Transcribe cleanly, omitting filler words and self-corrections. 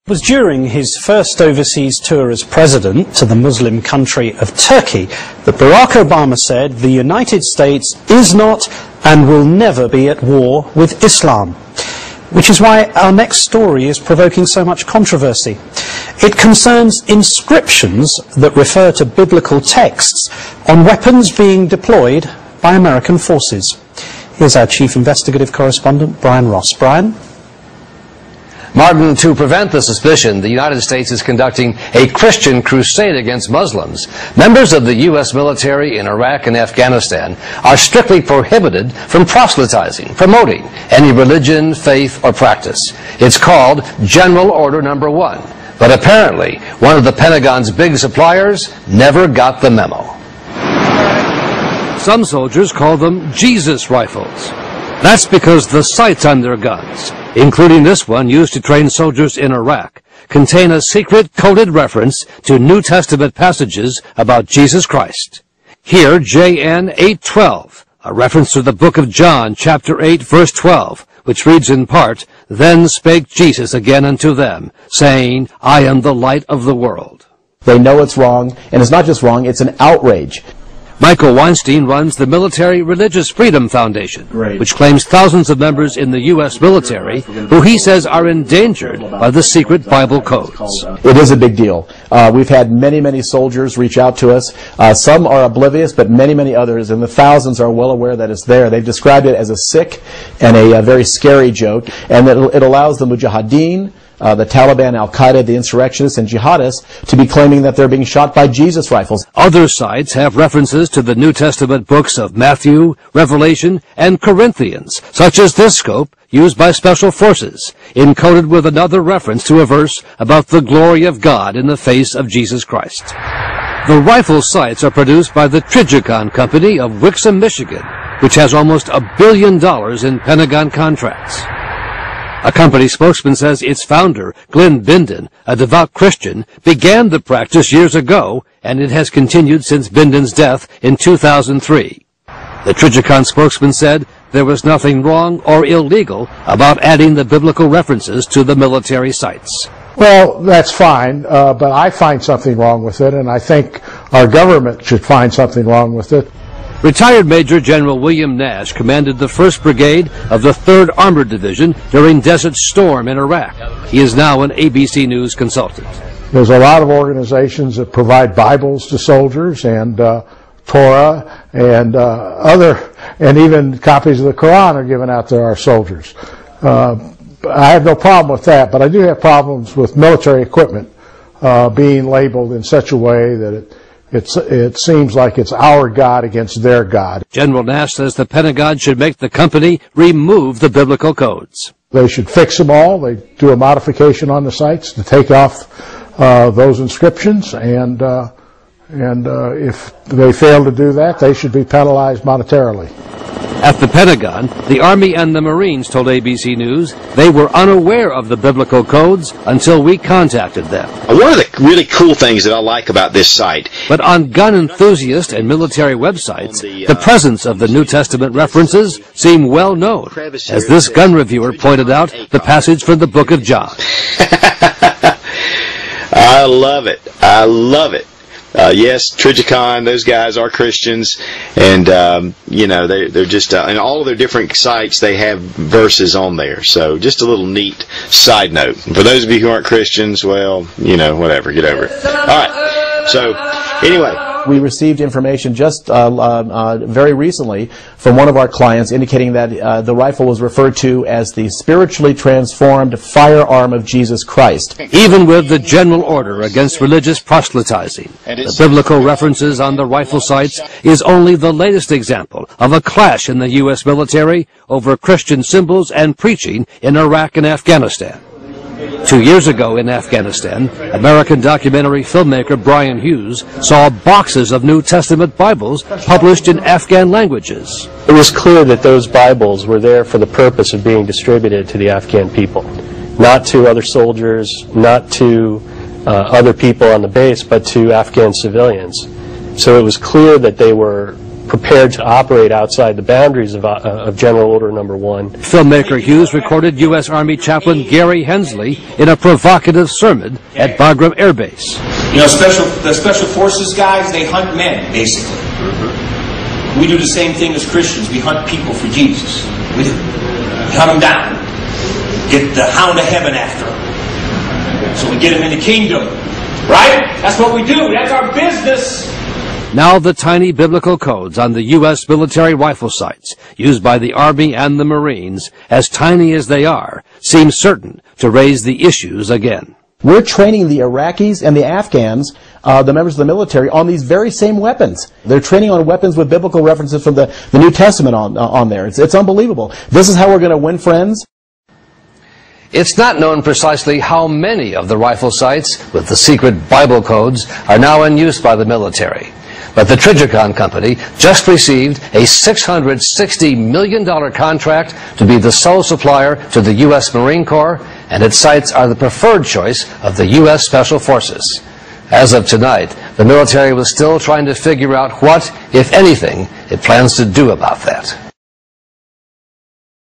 It was during his first overseas tour as president to the Muslim country of Turkey that Barack Obama said the United States is not and will never be at war with Islam. Which is why our next story is provoking so much controversy. It concerns inscriptions that refer to biblical texts on weapons being deployed by American forces. Here's our chief investigative correspondent, Brian Ross. Brian? Martin, to prevent the suspicion, the United States is conducting a Christian crusade against Muslims. Members of the U.S. military in Iraq and Afghanistan are strictly prohibited from proselytizing, promoting any religion, faith, or practice. It's called General Order Number 1. But apparently, one of the Pentagon's big suppliers never got the memo. Some soldiers call them Jesus rifles. That's because the sights on their guns, including this one used to train soldiers in Iraq, contain a secret coded reference to New Testament passages about Jesus Christ. Here, JN 8:12, a reference to the book of John, chapter 8, verse 12, which reads in part, "Then spake Jesus again unto them, saying, I am the light of the world." They know it's wrong, and it's not just wrong, it's an outrage. Michael Weinstein runs the Military Religious Freedom Foundation, which claims thousands of members in the U.S. military who he says are endangered by the secret Bible codes. It is a big deal. We've had many soldiers reach out to us. Some are oblivious, but many others, and the thousands are well aware that it's there. They've described it as a sick and a very scary joke, and it allows the Mujahideen, the Taliban, Al-Qaeda, the insurrectionists, and jihadists to be claiming that they're being shot by Jesus rifles. Other sites have references to the New Testament books of Matthew, Revelation, and Corinthians, such as this scope used by Special Forces, encoded with another reference to a verse about the glory of God in the face of Jesus Christ. The rifle sights are produced by the Trijicon Company of Wixom, Michigan, which has almost $1 billion in Pentagon contracts. A company spokesman says its founder, Glenn Bindon, a devout Christian, began the practice years ago, and it has continued since Bindon's death in 2003. The Trijicon spokesman said there was nothing wrong or illegal about adding the biblical references to the military sites. Well, that's fine, but I find something wrong with it, and I think our government should find something wrong with it. Retired Major General William Nash commanded the 1st Brigade of the 3rd Armored Division during Desert Storm in Iraq. He is now an ABC News consultant. There's a lot of organizations that provide Bibles to soldiers and Torah and and even copies of the Quran are given out to our soldiers. I have no problem with that, but I do have problems with military equipment being labeled in such a way that it seems like it's our God against their God. General Nash says the Pentagon should make the company remove the biblical codes. They should fix them all. They do a modification on the sites to take off those inscriptions, and if they fail to do that, they should be penalized monetarily. At the Pentagon, the Army and the Marines told ABC News they were unaware of the biblical codes until we contacted them. One of the really cool things that I like about this site, but on gun enthusiast and military websites, the presence of the New Testament references seem well known. As this gun reviewer pointed out, the passage from the book of John. I love it. I love it. Yes, Trijicon, those guys are Christians, and they're just in all of their different sites they have verses on there. So just a little neat side note. For those of you who aren't Christians, well, whatever, get over it. All right. So anyway, we received information just very recently from one of our clients indicating that the rifle was referred to as the spiritually transformed firearm of Jesus Christ. Even with the general order against religious proselytizing, the biblical references on the rifle sites is only the latest example of a clash in the U.S. military over Christian symbols and preaching in Iraq and Afghanistan. 2 years ago in Afghanistan, American documentary filmmaker Brian Hughes saw boxes of New Testament Bibles published in Afghan languages. It was clear that those Bibles were there for the purpose of being distributed to the Afghan people, not to other soldiers, not to other people on the base, but to Afghan civilians. So it was clear that they were prepared to operate outside the boundaries of General Order Number 1. Filmmaker Hughes recorded U.S. Army Chaplain Gary Hensley in a provocative sermon at Bagram Air Base. You know, the Special Forces guys, they hunt men, basically. We do the same thing as Christians. We hunt people for Jesus. We hunt them down. Get the hound of heaven after them. So we get them in the kingdom. Right? That's what we do. That's our business. Now the tiny biblical codes on the U.S. military rifle sights used by the Army and the Marines, as tiny as they are, seem certain to raise the issues again. We're training the Iraqis and the Afghans, the members of the military, on these very same weapons. They're training on weapons with biblical references from the New Testament on there. It's unbelievable. This is how we're going to win friends. It's not known precisely how many of the rifle sights with the secret Bible codes are now in use by the military. But the Trigicon Company just received a $660 million contract to be the sole supplier to the U.S. Marine Corps, and its sights are the preferred choice of the U.S. Special Forces. As of tonight, the military was still trying to figure out what, if anything, it plans to do about that.